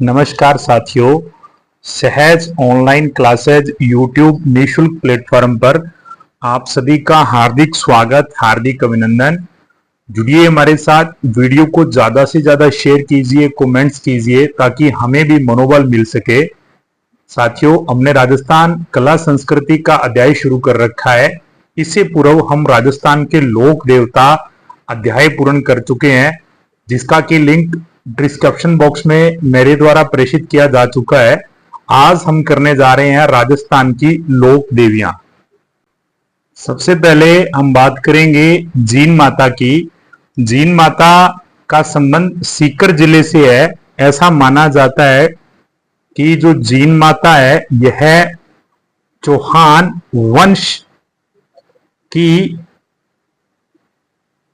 नमस्कार साथियों, सहज ऑनलाइन क्लासेज यूट्यूब निःशुल्क प्लेटफॉर्म पर आप सभी का हार्दिक स्वागत, हार्दिक अभिनंदन। जुड़िए हमारे साथ, वीडियो को ज्यादा से ज्यादा शेयर कीजिए, कमेंट्स कीजिए ताकि हमें भी मनोबल मिल सके। साथियों, हमने राजस्थान कला संस्कृति का अध्याय शुरू कर रखा है। इससे पूर्व हम राजस्थान के लोक देवता अध्याय पूर्ण कर चुके हैं, जिसका की लिंक डिस्क्रिप्शन बॉक्स में मेरे द्वारा प्रेषित किया जा चुका है। आज हम करने जा रहे हैं राजस्थान की लोक देवियां। सबसे पहले हम बात करेंगे जीन माता की। जीन माता का संबंध सीकर जिले से है। ऐसा माना जाता है कि जो जीन माता है यह चौहान वंश की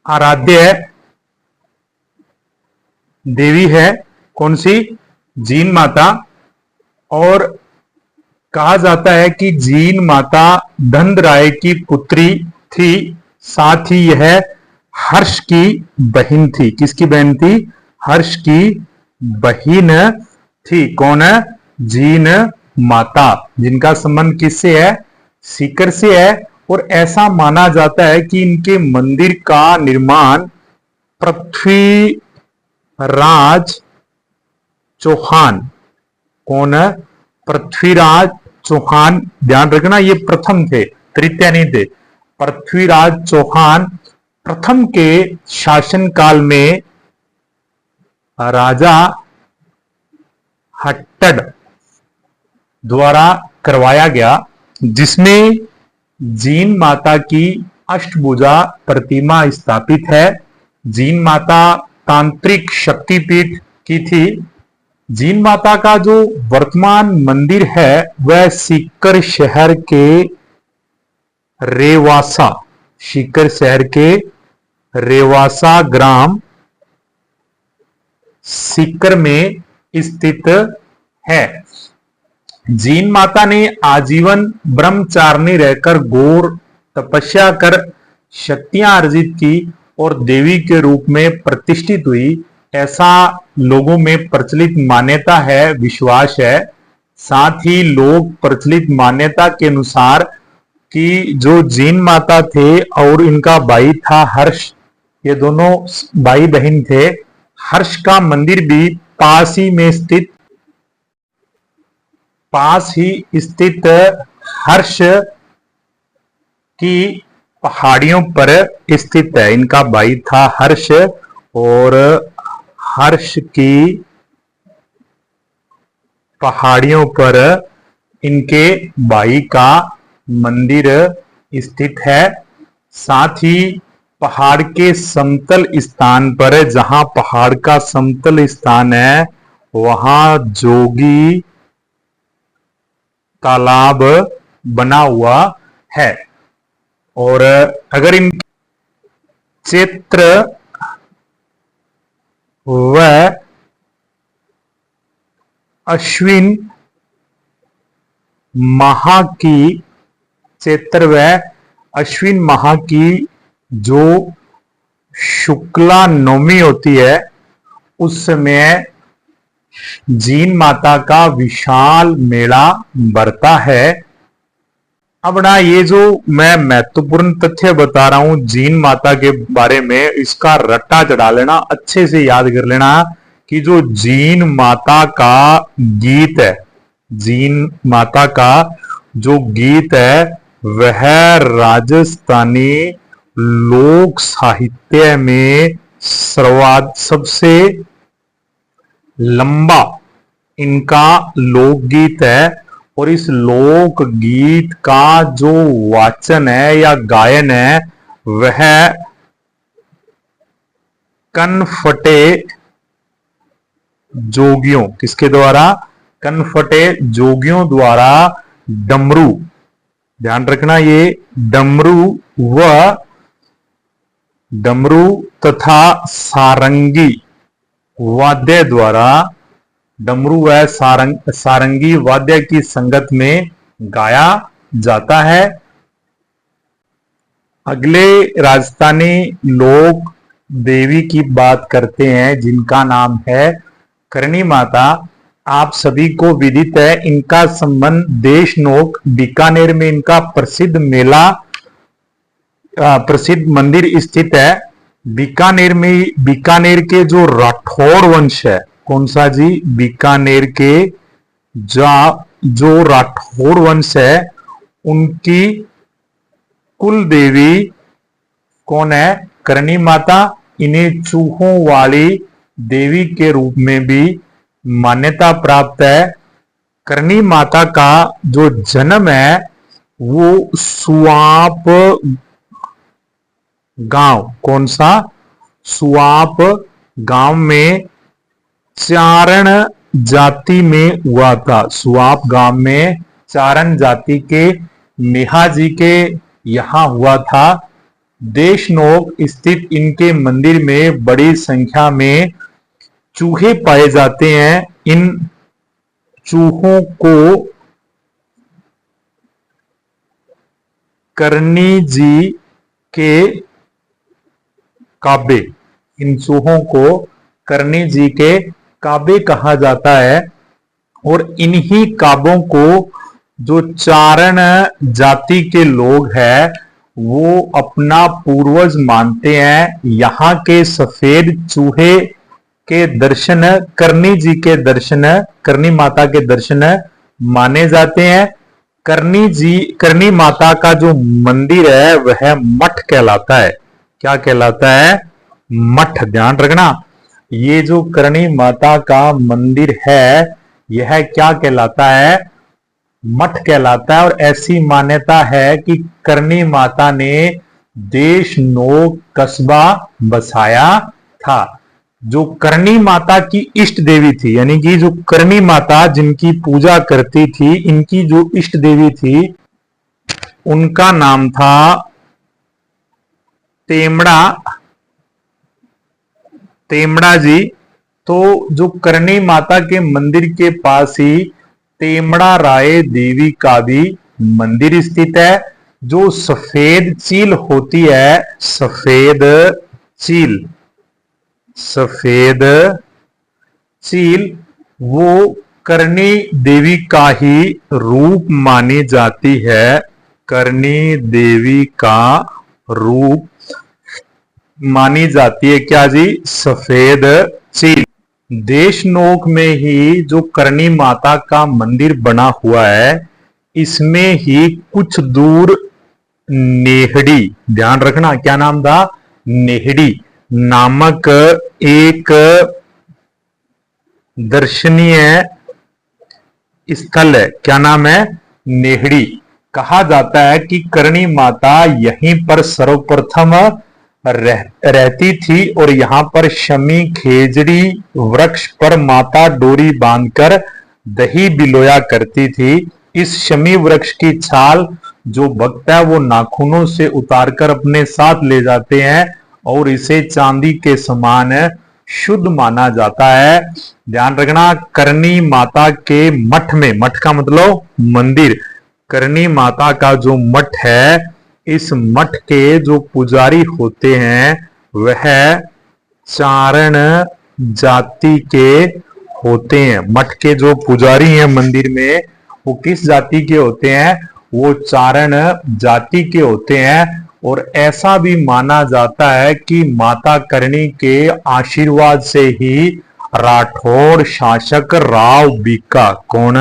आराध्य देवी है। कौन सी? जीन माता। और कहा जाता है कि जीन माता धंध राय की पुत्री थी, साथ ही यह हर्ष की बहन थी। किसकी बहन थी? हर्ष की बहन थी। कौन है? जीन माता, जिनका संबंध किससे है? सीकर से है। और ऐसा माना जाता है कि इनके मंदिर का निर्माण पृथ्वी राज चौहान, कौन है? पृथ्वीराज चौहान। ध्यान रखना, ये प्रथम थे, तृतीय नहीं थे। पृथ्वीराज चौहान प्रथम के शासनकाल में राजा हट्टड द्वारा करवाया गया, जिसमें जीन माता की अष्टभुजा प्रतिमा स्थापित है। जीन माता तांत्रिक शक्तिपीठ की थी। जीन माता का जो वर्तमान मंदिर है वह सीकर शहर के रेवासा, सीकर शहर के रेवासा ग्राम सीकर में स्थित है। जीन माता ने आजीवन ब्रह्मचारिणी रहकर घोर तपस्या कर शक्तियां अर्जित की और देवी के रूप में प्रतिष्ठित हुई। ऐसा लोगों में प्रचलित मान्यता है, विश्वास है। साथ ही लोग प्रचलित मान्यता के अनुसार कि जो जीन माता थे और इनका भाई था हर्ष, ये दोनों भाई बहन थे। हर्ष का मंदिर भी पास ही स्थित हर्ष की पहाड़ियों पर स्थित है। इनका भाई था हर्ष और हर्ष की पहाड़ियों पर इनके भाई का मंदिर स्थित है। साथ ही पहाड़ के समतल स्थान पर, जहां पहाड़ का समतल स्थान है, वहां जोगी तालाब बना हुआ है। और अगर इन चैत्र व अश्विन माह की, चैत्र व अश्विन माह की जो शुक्ला नवमी होती है, उस समय जीन माता का विशाल मेला भरता है। अब ना, ये जो मैं महत्वपूर्ण तथ्य बता रहा हूं जीन माता के बारे में, इसका रट्टा चढ़ा लेना, अच्छे से याद कर लेना कि जो जीन माता का गीत है, जीन माता का जो गीत है, वह राजस्थानी लोक साहित्य में सबसे लंबा इनका लोकगीत है। और इस लोक गीत का जो वाचन है या गायन है, वह कनफटे जोगियों, किसके द्वारा? कनफटे जोगियों द्वारा डमरू, ध्यान रखना, ये डमरू तथा सारंगी वाद्य द्वारा, डमरू व सारंगी वाद्य की संगत में गाया जाता है। अगले राजस्थानी लोक देवी की बात करते हैं, जिनका नाम है करणी माता। आप सभी को विदित है, इनका संबंध देशनोक बीकानेर में इनका प्रसिद्ध मेला, प्रसिद्ध मंदिर स्थित है। बीकानेर में, बीकानेर के जो राठौड़ वंश है, कौन सा जी, बीकानेर के जो राठौड़ वंश है उनकी कुल देवी कौन है, करणी माता। इन्हें चूहों वाली देवी के रूप में भी मान्यता प्राप्त है। करणी माता का जो जन्म है वो सुआप गांव, कौन सा, सुआप गांव में चारण जाति में हुआ था। सुआप गांव में चारण जाति के नेहा जी के यहां हुआ था। देशनोक स्थित इनके मंदिर में बड़ी संख्या में चूहे पाए जाते हैं। इन चूहों को करणी जी के काबे, इन चूहों को करणी जी के काबे कहा जाता है। और इन्हीं काबों को जो चारण जाति के लोग हैं वो अपना पूर्वज मानते हैं। यहाँ के सफेद चूहे के दर्शन करणी जी के दर्शन, करणी माता के दर्शन माने जाते हैं। करणी माता का जो मंदिर है वह मठ कहलाता है। क्या कहलाता है, मठ। ध्यान रखना, ये जो करणी माता का मंदिर है यह क्या कहलाता है, मठ कहलाता है। और ऐसी मान्यता है कि करणी माता ने देशनोक कस्बा बसाया था। जो करणी माता की इष्ट देवी थी, यानी कि जो करणी माता जिनकी पूजा करती थी, इनकी जो इष्ट देवी थी उनका नाम था तेमड़ा जी। तो जो करणी माता के मंदिर के पास ही तेमड़ा राय देवी का भी मंदिर स्थित है। जो सफेद चील होती है, सफेद चील वो करणी देवी का ही रूप मानी जाती है। करणी देवी का रूप मानी जाती है क्या जी, सफेद चील। देशनोक में ही जो करणी माता का मंदिर बना हुआ है इसमें ही कुछ दूर नेहड़ी, ध्यान रखना क्या नाम था, नेहड़ी नामक एक दर्शनीय स्थल है। क्या नाम है, नेहड़ी। कहा जाता है कि करणी माता यहीं पर सर्वप्रथम रहती थी और यहां पर शमी खेजड़ी वृक्ष पर माता डोरी बांधकर दही बिलोया करती थी। इस शमी वृक्ष की छाल जो भक्त है वो नाखूनों से उतारकर अपने साथ ले जाते हैं और इसे चांदी के समान शुद्ध माना जाता है। ध्यान रखना, करणी माता के मठ में, मठ का मतलब मंदिर, करणी माता का जो मठ है, इस मठ के जो पुजारी होते हैं वह चारण जाति के होते हैं। मठ के जो पुजारी हैं मंदिर में वो किस जाति के होते हैं, वो चारण जाति के होते हैं। और ऐसा भी माना जाता है कि माता करणी के आशीर्वाद से ही राठौड़ शासक राव बीका, कौन,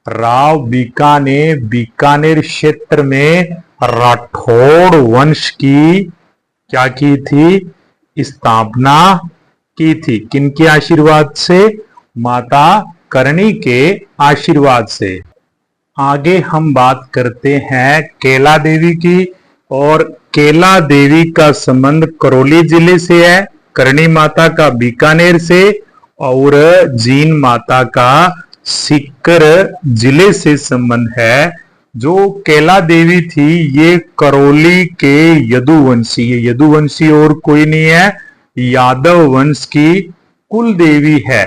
राव बीका ने बीकानेर क्षेत्र में राठौड़ वंश की क्या की थी, स्थापना की थी। किनके आशीर्वाद से, माता करणी के आशीर्वाद से। आगे हम बात करते हैं केला देवी की, और केला देवी का संबंध करौली जिले से है, करणी माता का बीकानेर से और जीन माता का सीकर जिले से संबंध है। जो केला देवी थी ये करौली के यदुवंशी, ये यदुवंशी और कोई नहीं है, यादव वंश की कुल देवी है।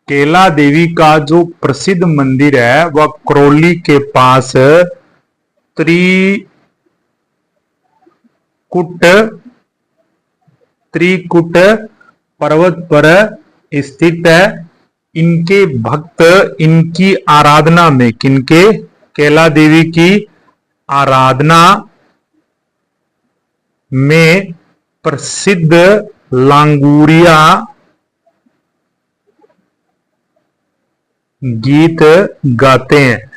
केला देवी का जो प्रसिद्ध मंदिर है वह करौली के पास त्रिकुट पर्वत पर स्थित है। इनके भक्त इनकी आराधना में, किनके, कैला देवी की आराधना में प्रसिद्ध लांगुरिया गीत गाते हैं।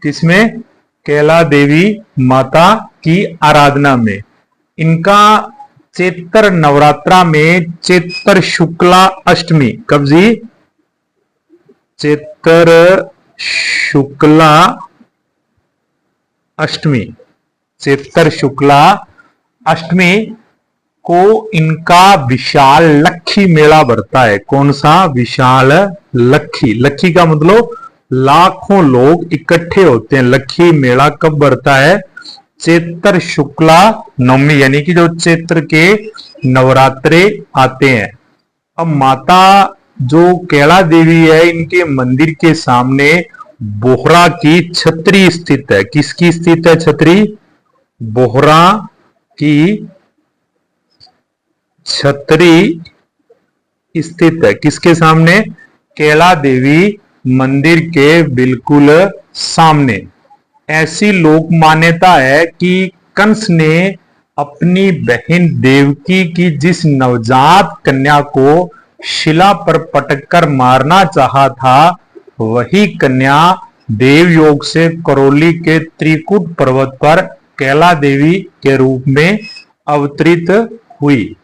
किसमें? कैला देवी माता की आराधना में। इनका चैत्र नवरात्रा में चैत्र शुक्ला अष्टमी, कब जी? चैत्र शुक्ला अष्टमी, चैत्र शुक्ला अष्टमी को इनका विशाल लक्खी मेला भरता है। कौन सा? विशाल लक्खी। लक्खी का मतलब लाखों लोग इकट्ठे होते हैं। लक्खी मेला कब भरता है? चैत्र शुक्ला नवमी, यानी कि जो चैत्र के नवरात्रे आते हैं। अब माता जो कैला देवी है, इनके मंदिर के सामने बोहरा की छतरी स्थित है। किसकी स्थित है छतरी? बोहरा की छतरी स्थित है। किसके सामने? कैला देवी मंदिर के बिल्कुल सामने। ऐसी लोक मान्यता है कि कंस ने अपनी बहन देवकी की जिस नवजात कन्या को शिला पर पटककर मारना चाहा था, वही कन्या देवयोग से करौली के त्रिकुट पर्वत पर कैला देवी के रूप में अवतरित हुई।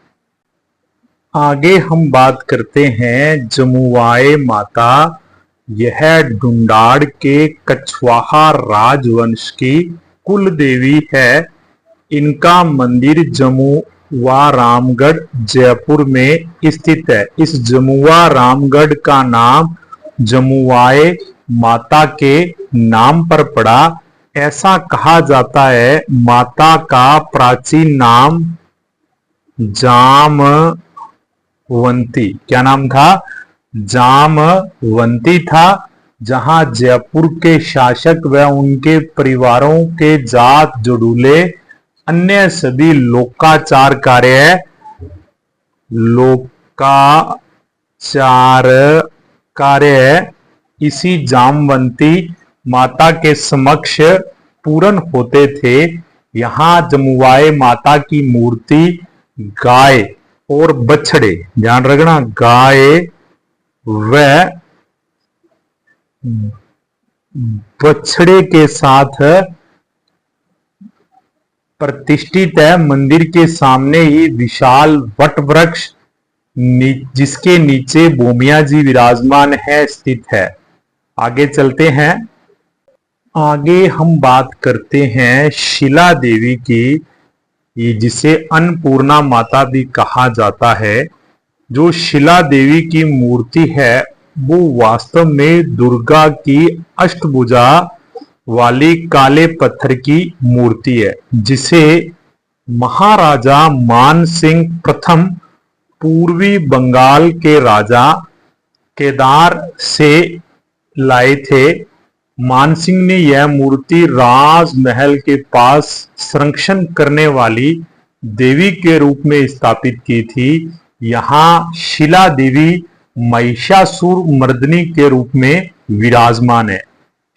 आगे हम बात करते हैं जमुआए माता। यह ढूंढाड़ के कछवाहा राजवंश की कुल देवी है। इनका मंदिर जमुआ रामगढ़ जयपुर में स्थित है। इस जमुआ रामगढ़ का नाम जमुआए माता के नाम पर पड़ा। ऐसा कहा जाता है माता का प्राचीन नाम जामवंती, क्या नाम था? जामवंती था। जहां जयपुर के शासक व उनके परिवारों के जात जोड़ूले अन्य सभी लोकाचार कार्य इसी जामवंती माता के समक्ष पूर्ण होते थे। यहाँ जमुआए माता की मूर्ति गाय और बछड़े, ध्यान रखना, गाय व बछड़े के साथ प्रतिष्ठित है। मंदिर के सामने ही विशाल वट वृक्ष जिसके नीचे भूमिया जी विराजमान है स्थित है। आगे चलते हैं। आगे हम बात करते हैं शिला देवी की, जिसे अन्नपूर्णा माता भी कहा जाता है। जो शिला देवी की मूर्ति है वो वास्तव में दुर्गा की अष्टभुजा वाली काले पत्थर की मूर्ति है, जिसे महाराजा मान सिंह प्रथम पूर्वी बंगाल के राजा केदार से लाए थे। मानसिंह ने यह मूर्ति राजमहल के पास संरक्षण करने वाली देवी के रूप में स्थापित की थी। यहाँ शिला देवी महिषासुर मर्दिनी के रूप में विराजमान है।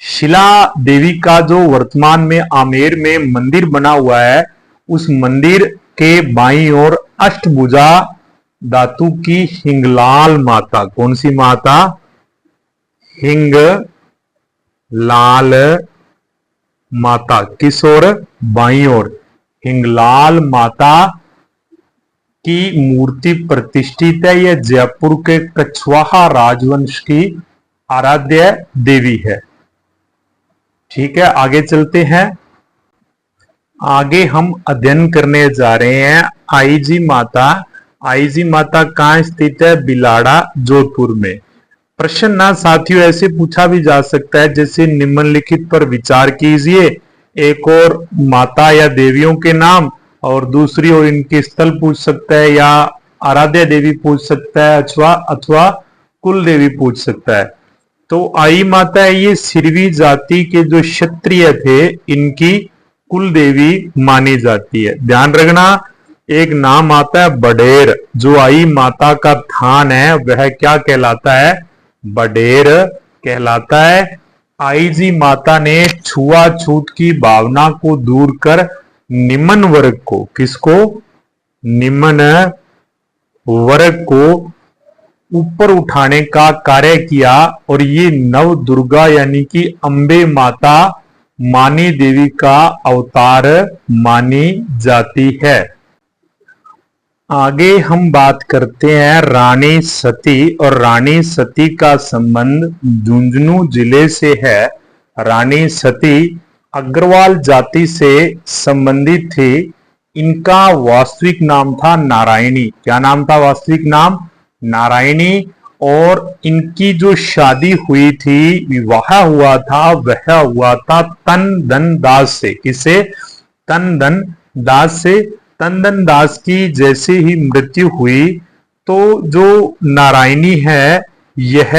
शिला देवी का जो वर्तमान में आमेर में मंदिर बना हुआ है, उस मंदिर के बाईं ओर अष्टभुजा धातु की हिंगलाल माता, कौन सी माता? हिंगलाल माता। किस ओर? बाईं ओर हिंगलाल माता की मूर्ति प्रतिष्ठित है। यह जयपुर के कछवाहा राजवंश की आराध्य देवी है। ठीक है, आगे चलते हैं। आगे हम अध्ययन करने जा रहे हैं आईजी माता। आईजी माता कहाँ स्थित है? बिलाड़ा, जोधपुर में। प्रश्न ना साथियों ऐसे पूछा भी जा सकता है जैसे निम्नलिखित पर विचार कीजिए। एक और माता या देवियों के नाम और दूसरी ओर इनके स्थल पूछ सकता है, या आराध्य देवी पूछ सकता है, अथवा कुल देवी पूछ सकता है। तो आई माता है, ये सिरवी जाति के जो क्षत्रिय थे इनकी कुल देवी मानी जाती है। ध्यान रखना, एक नाम आता है बडेर। जो आई माता का थान है वह क्या कहलाता है? बडेर कहलाता है। आई जी माता ने छुआछूत की भावना को दूर कर निम्न वर्ग को, किसको? निम्न वर्ग को ऊपर उठाने का कार्य किया और ये नव दुर्गा यानी कि अंबे माता मानी देवी का अवतार मानी जाती है। आगे हम बात करते हैं रानी सती, और रानी सती का संबंध झुंझुनू जिले से है। रानी सती अग्रवाल जाति से संबंधित थी। इनका वास्तविक नाम था नारायणी। क्या नाम था वास्तविक नाम? नारायणी। और इनकी जो शादी हुई थी, विवाह हुआ था, वह हुआ था तन धन दास से। किसे? तन धन दास से। तन धन दास की जैसे ही मृत्यु हुई तो जो नारायणी है यह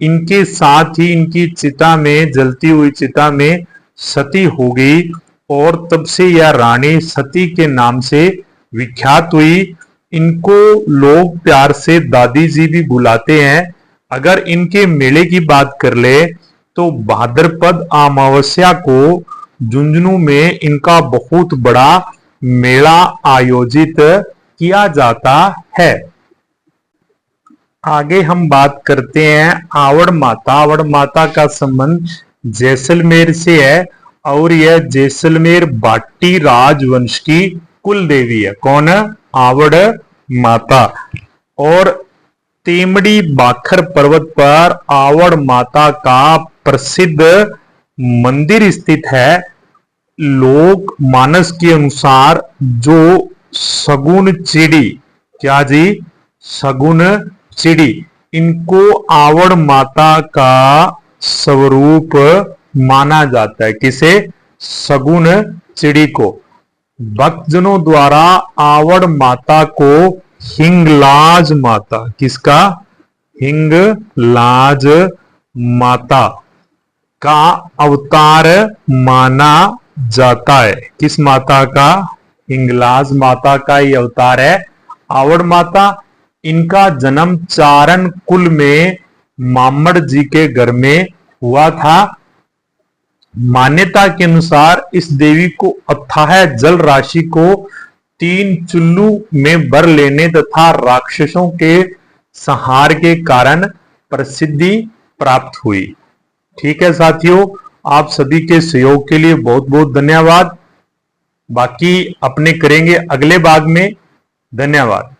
इनके साथ ही इनकी चिता में, जलती हुई चिता में सती हो गई और तब से यह रानी सती के नाम से विख्यात हुई। इनको लोग प्यार से दादी जी भी बुलाते हैं। अगर इनके मेले की बात कर ले तो भाद्रपद अमावस्या को झुंझुनू में इनका बहुत बड़ा मेला आयोजित किया जाता है। आगे हम बात करते हैं आवड़ माता। आवड़ माता का संबंध जैसलमेर से है और यह जैसलमेर भाटी राजवंश की कुल देवी है। कौन है? आवड़ माता। और तेमड़ी बाखर पर्वत पर आवड़ माता का प्रसिद्ध मंदिर स्थित है। लोक मानस के अनुसार जो सगुन चिड़ी, क्या जी? सगुन चिड़ी, इनको आवड़ माता का स्वरूप माना जाता है। किसे? सगुन चिड़ी को। भक्तजनों द्वारा आवड़ माता को हिंगलाज माता, किसका? हिंगलाज माता का अवतार माना जाता है। किस माता का? हिंगलाज माता का ही अवतार है आवड़ माता। इनका जन्म चारण कुल में मामड़ जी के घर में हुआ था। मान्यता के अनुसार इस देवी को अथाह जल राशि को 3 चुल्लू में भर लेने तथा राक्षसों के संहार के कारण प्रसिद्धि प्राप्त हुई। ठीक है साथियों, आप सभी के सहयोग के लिए बहुत बहुत धन्यवाद। बाकी अपने करेंगे अगले भाग में। धन्यवाद।